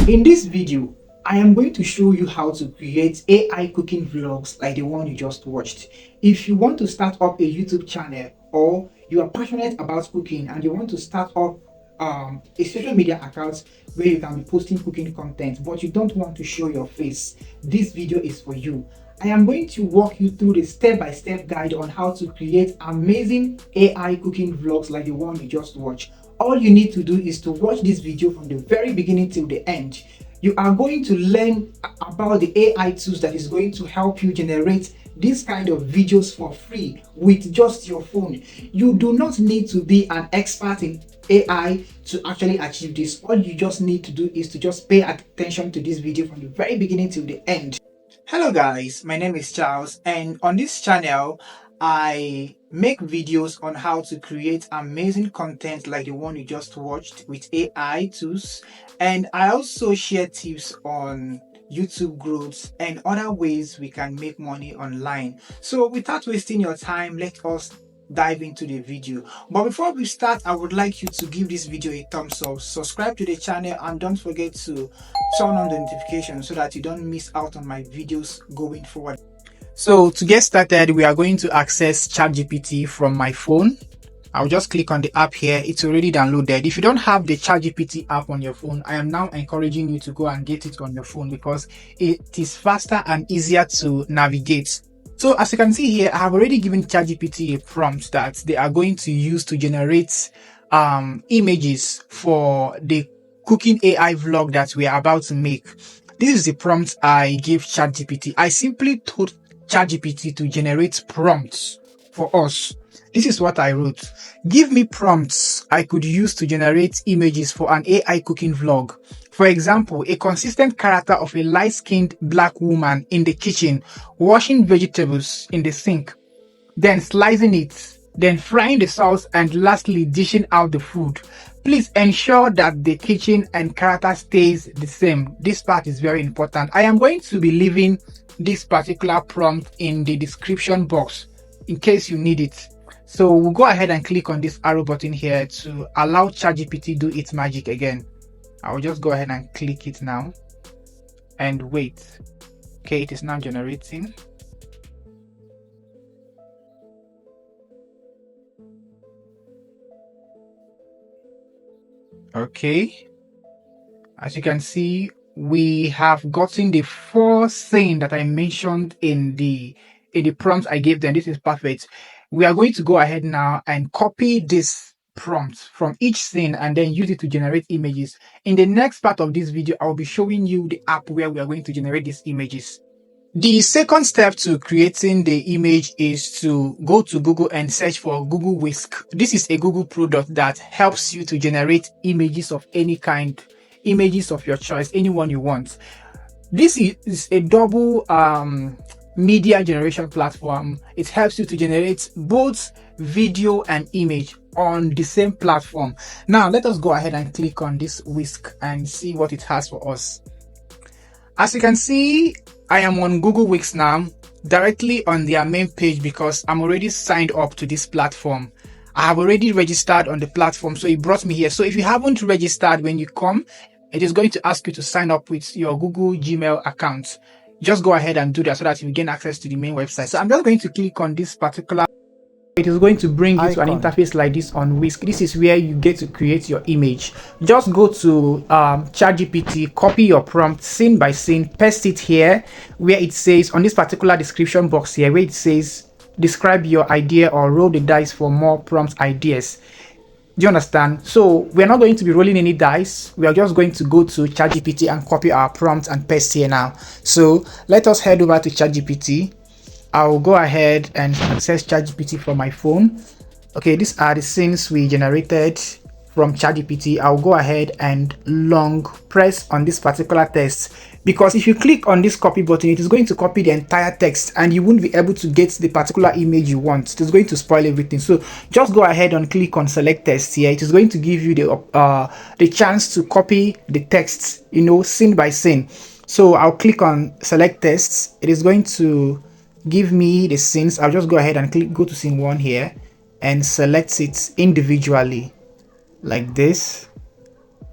In this video, I am going to show you how to create AI cooking vlogs like the one you just watched. If you want to start up a YouTube channel, or you are passionate about cooking and you want to start up a social media account where you can be posting cooking content but you don't want to show your face, this video is for you. I am going to walk you through the step-by-step guide on how to create amazing AI cooking vlogs like the one you just watched. All you need to do is to watch this video from the very beginning till the end. You are going to learn about the AI tools that is going to help you generate this kind of videos for free with just your phone. You do not need to be an expert in AI to actually achieve this. All you just need to do is to just pay attention to this video from the very beginning till the end. Hello guys, my name is Charles, and on this channel I make videos on how to create amazing content like the one you just watched with AI tools, and I also share tips on YouTube growth and other ways we can make money online. So without wasting your time, let us dive into the video. But before we start, I would like you to give this video a thumbs up, subscribe to the channel, and don't forget to turn on the notification so that you don't miss out on my videos going forward. So to get started, we are going to access ChatGPT from my phone. I'll just click on the app here. It's already downloaded. If you don't have the ChatGPT app on your phone, I am now encouraging you to go and get it on your phone because it is faster and easier to navigate. So as you can see here, I have already given ChatGPT a prompt that they are going to use to generate images for the cooking AI vlog that we are about to make. This is the prompt I gave ChatGPT. I simply told ChatGPT to generate prompts for us. This is what I wrote. Give me prompts I could use to generate images for an AI cooking vlog. For example, a consistent character of a light-skinned black woman in the kitchen, washing vegetables in the sink, then slicing it, then frying the sauce, and lastly dishing out the food. Please ensure that the kitchen and character stays the same. This part is very important. I am going to be leaving this particular prompt in the description box in case you need it. So we'll go ahead and click on this arrow button here to allow ChatGPT do its magic again. I'll just go ahead and click it now and wait. Okay, it is now generating. Okay, as you can see, we have gotten the four things that I mentioned in the prompts I gave them. This is perfect. We are going to go ahead now and copy this prompt from each scene and then use it to generate images. In the next part of this video, I'll be showing you the app where we are going to generate these images. The second step to creating the image is to go to Google and search for Google Whisk. This is a Google product that helps you to generate images of any kind, images of your choice, anyone you want. This is a double media generation platform. It helps you to generate both video and image on the same platform. Now let us go ahead and click on this Whisk and see what it has for us. As you can see, I am on Google Whisk now, directly on their main page because I'm already signed up to this platform. I have already registered on the platform, so it brought me here. So if you haven't registered, when you come, it is going to ask you to sign up with your Google Gmail account. Just go ahead and do that so that you gain access to the main website. So I'm just going to click on this particular. It is going to bring you to an interface like this on Whisk. This is where you get to create your image. Just go to ChatGPT, copy your prompt scene by scene, paste it here where it says on this particular description box here where it says describe your idea or roll the dice for more prompt ideas. Do you understand? So we're not going to be rolling any dice. We are just going to go to ChatGPT and copy our prompt and paste here now. So let us head over to ChatGPT. I'll go ahead and access ChatGPT from my phone. Okay, these are the scenes we generated from ChatGPT. I'll go ahead and long press on this particular text because if you click on this copy button, it is going to copy the entire text and you won't be able to get the particular image you want. It is going to spoil everything. So just go ahead and click on select text here. It is going to give you the chance to copy the text, you know, scene by scene. So I'll click on select text. It is going to give me the scenes. I'll just go ahead and go to scene 1 here and select it individually like this.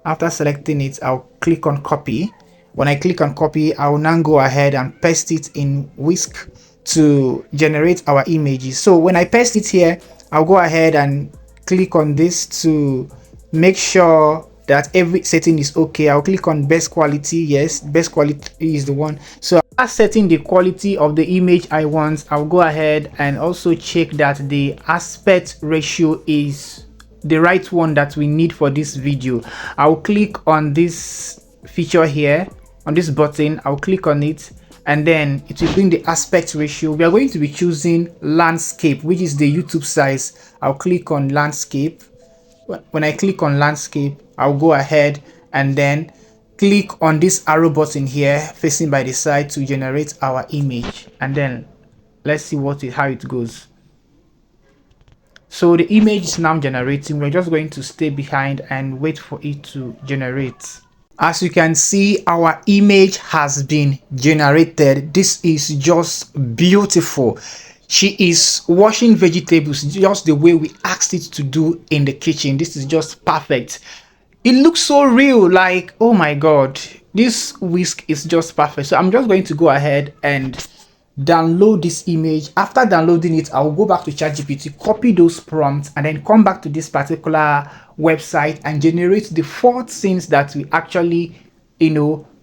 After selecting it, I'll click on copy. When I click on copy, I will now go ahead and paste it in Whisk to generate our images. So when I paste it here, I'll go ahead and click on this to make sure that every setting is okay. I'll click on best quality. Yes, best quality is the one. So after setting the quality of the image I want, I'll go ahead and also check that the aspect ratio is the right one that we need for this video. I'll click on this feature here, on this button. I'll click on it, and then it will bring the aspect ratio. We are going to be choosing landscape, which is the YouTube size. I'll click on landscape. When I click on landscape, I'll go ahead and then click on this arrow button here facing by the side to generate our image, and then let's see how it goes. So the image is now generating. We're just going to stay behind and wait for it to generate. As you can see, our image has been generated. This is just beautiful. She is washing vegetables just the way we asked it to do in the kitchen. This is just perfect. It looks so real, like, oh my god, this whisk is just perfect. So I'm just going to go ahead and download this image. After downloading it, I'll go back to ChatGPT, copy those prompts, and then come back to this particular website and generate the 4 scenes that we actually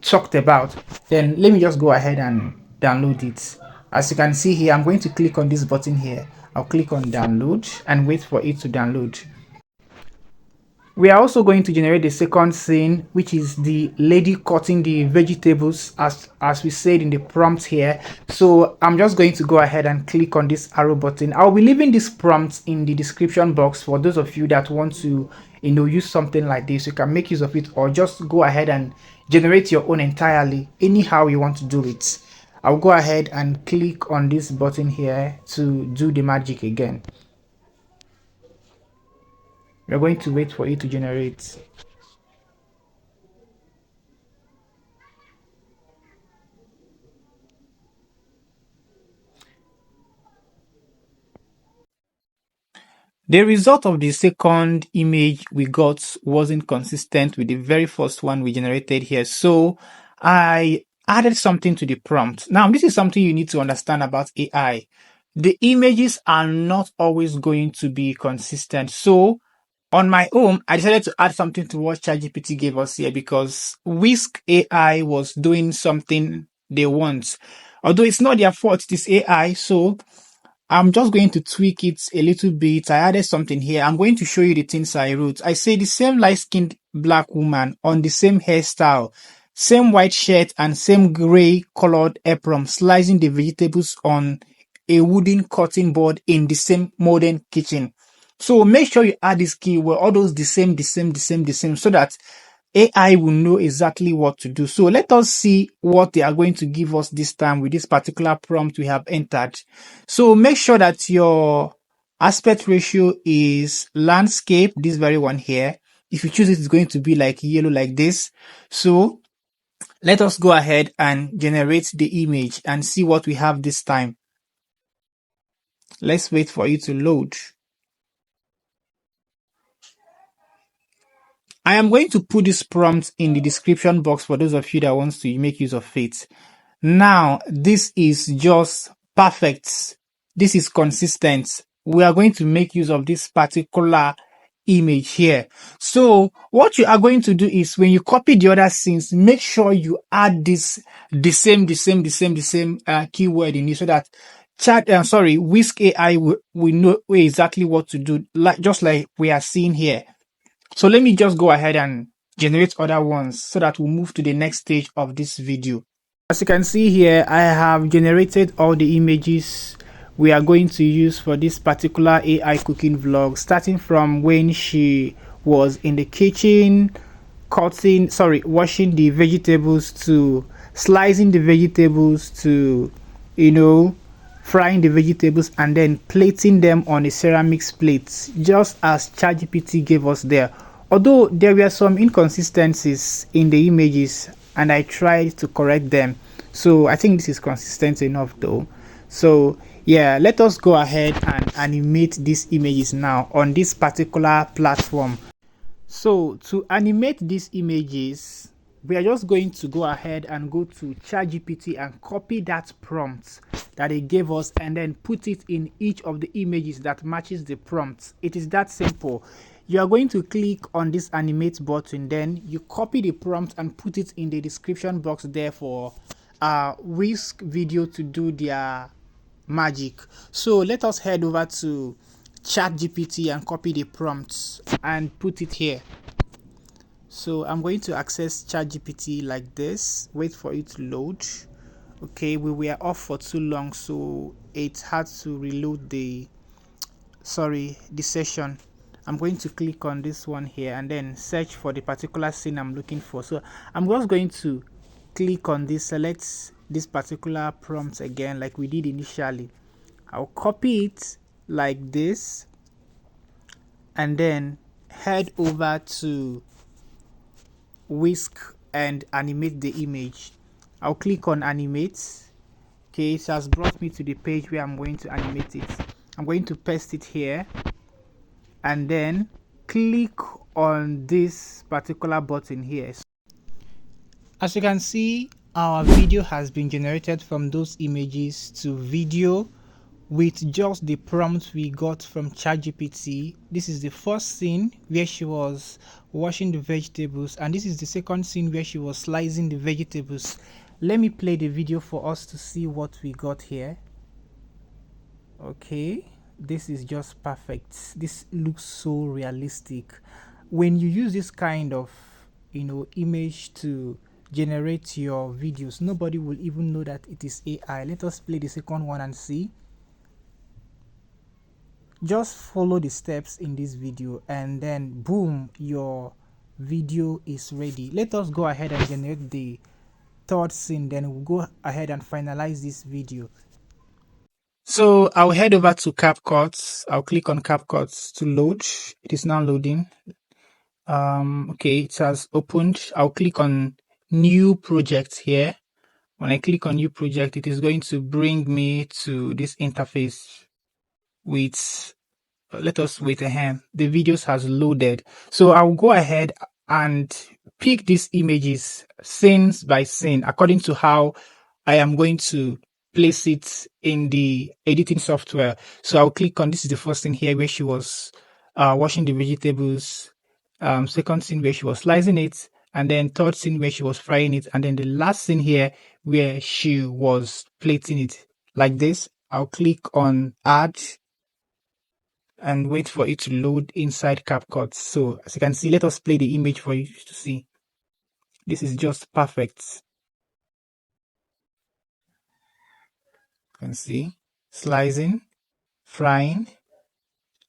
talked about. Then let me just go ahead and download it. As you can see here, I'm going to click on this button here. I'll click on download and wait for it to download. We are also going to generate the second scene, which is the lady cutting the vegetables as we said in the prompt here. So I'm just going to go ahead and click on this arrow button. I'll be leaving this prompt in the description box for those of you that want to use something like this. You can make use of it, or just go ahead and generate your own entirely, anyhow you want to do it. I'll go ahead and click on this button here to do the magic again. We're going to wait for it to generate. The result of the second image we got wasn't consistent with the very first one we generated here. So I added something to the prompt. Now, this is something you need to understand about AI. The images are not always going to be consistent. So on my own, I decided to add something to what ChatGPT gave us here, because Whisk AI was doing something they want. Although it's not their fault, it is AI. So I'm just going to tweak it a little bit. I added something here. I'm going to show you the things I wrote. I say the same light-skinned black woman on the same hairstyle, same white shirt and same gray colored apron, slicing the vegetables on a wooden cutting board in the same modern kitchen. So make sure you add this keyword, all those the same, so that AI will know exactly what to do. So let us see what they are going to give us this time with this particular prompt we have entered. So make sure that your aspect ratio is landscape, this very one here. If you choose it, it's going to be like yellow like this. So let us go ahead and generate the image and see what we have this time. Let's wait for it to load. I am going to put this prompt in the description box for those of you that wants to make use of it. Now, this is just perfect. This is consistent. We are going to make use of this particular image here. So what you are going to do is, when you copy the other scenes, make sure you add this the same keyword in it, so that Whisk AI will know exactly what to do, just like we are seeing here. So let me just go ahead and generate other ones so that we'll move to the next stage of this video. As you can see here, I have generated all the images we are going to use for this particular AI cooking vlog, starting from when she was in the kitchen washing the vegetables, to slicing the vegetables, to frying the vegetables, and then plating them on a ceramics plate, just as ChatGPT gave us there. Although there were some inconsistencies in the images and I tried to correct them, so I think this is consistent enough though. So yeah, let us go ahead and animate these images now on this particular platform. So to animate these images, we are just going to go ahead and go to ChatGPT and copy that prompt that they gave us and then put it in each of the images that matches the prompt. It is that simple. You are going to click on this animate button, then you copy the prompt and put it in the description box there for Whisk video to do their magic. So let us head over to ChatGPT and copy the prompts and put it here. So I'm going to access ChatGPT like this, wait for it to load. Okay, we were off for too long, so it had to reload the session. I'm going to click on this one here and then search for the particular scene I'm looking for. So I'm just going to click on this, select this particular prompt again like we did initially. I'll copy it like this and then head over to Whisk and animate the image. I'll click on animate. Okay, it has brought me to the page where I'm going to animate it. I'm going to paste it here and then click on this particular button here. As you can see, our video has been generated from those images to video with just the prompt we got from ChatGPT. This is the first scene where she was washing the vegetables, and this is the second scene where she was slicing the vegetables. Let me play the video for us to see what we got here. Okay, this is just perfect. This looks so realistic. When you use this kind of image to generate your videos, nobody will even know that it is AI. Let us play the second one and see. Just follow the steps in this video and then boom, your video is ready. Let us go ahead and generate the third scene, then we'll go ahead and finalize this video. So I'll head over to CapCut. I'll click on CapCut to load. It is now loading. Okay, it has opened. I'll click on new project here. When I click on new project, it is going to bring me to this interface with let us wait a hand. The videos has loaded. So I'll go ahead and pick these images scenes by scene according to how I am going to place it in the editing software. So I'll click on this is the first thing here where she was washing the vegetables, second scene where she was slicing it, and then third scene where she was frying it, and then the last scene here where she was plating it like this. I'll click on add and wait for it to load inside CapCut. So as you can see, let us play the image for you to see. This is just perfect. You can see slicing, frying,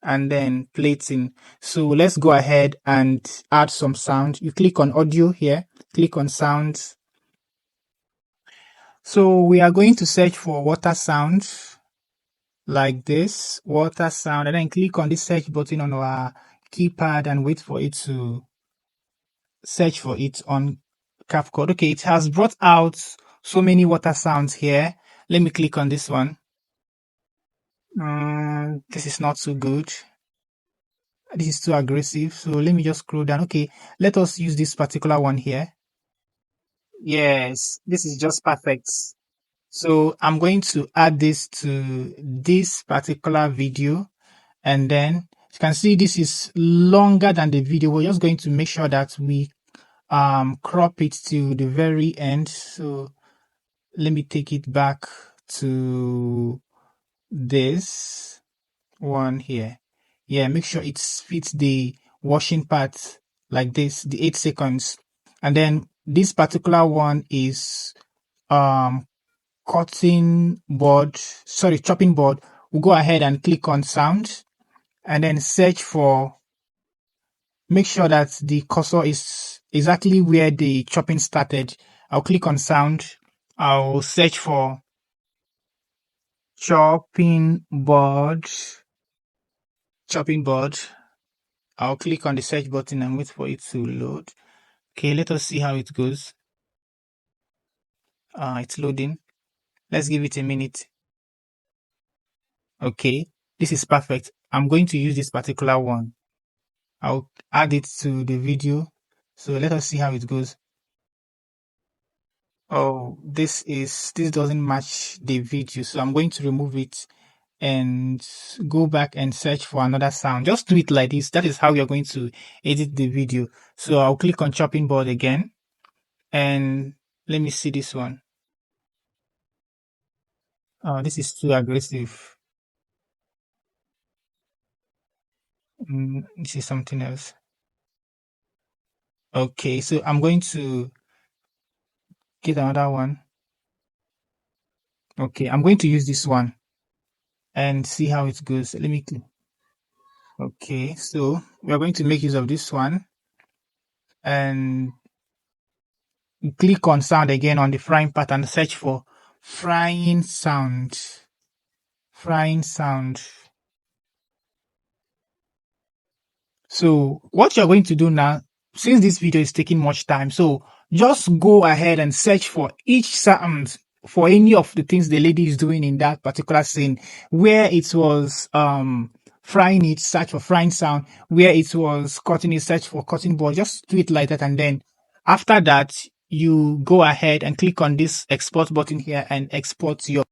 and then plating. So let's go ahead and add some sound. You click on audio here, click on sounds. So we are going to search for water sound like this, water sound, and then click on this search button on our keypad and wait for it to search for it on CapCut. Okay, it has brought out so many water sounds here. Let me click on this one. This is not so good. This is too aggressive. So let me just scroll down. Okay, let us use this particular one here. Yes, this is just perfect. So I'm going to add this to this particular video. And then you can see this is longer than the video. We're just going to make sure that we crop it to the very end. So let me take it back to this one here. Yeah, make sure it fits the washing part like this, the 8 seconds. And then this particular one is chopping board. We'll go ahead and click on sound and then search for, make sure that the cursor is exactly where the chopping started. I'll click on sound. I'll search for chopping board. I'll click on the search button and wait for it to load. Okay, let us see how it goes. It's loading. Let's give it a minute. Okay, this is perfect. I'm going to use this particular one. I'll add it to the video. So let us see how it goes. Oh, this doesn't match the video. So I'm going to remove it and go back and search for another sound. Just do it like this. That is how you're going to edit the video. So I'll click on chopping board again and let me see this one. Oh, this is too aggressive. This is something else. Okay, so I'm going to get another one. Okay, I'm going to use this one and see how it goes. Let me. Okay, so we are going to make use of this one and click on sound again on the frying part and search for frying sound. Frying sound. So what you're going to do now, since this video is taking much time, so just go ahead and search for each sound for any of the things the lady is doing in that particular scene. Where it was frying it, search for frying sound. Where it was cutting it, search for cutting board. Just do it like that, and then after that, you go ahead and click on this export button here and export your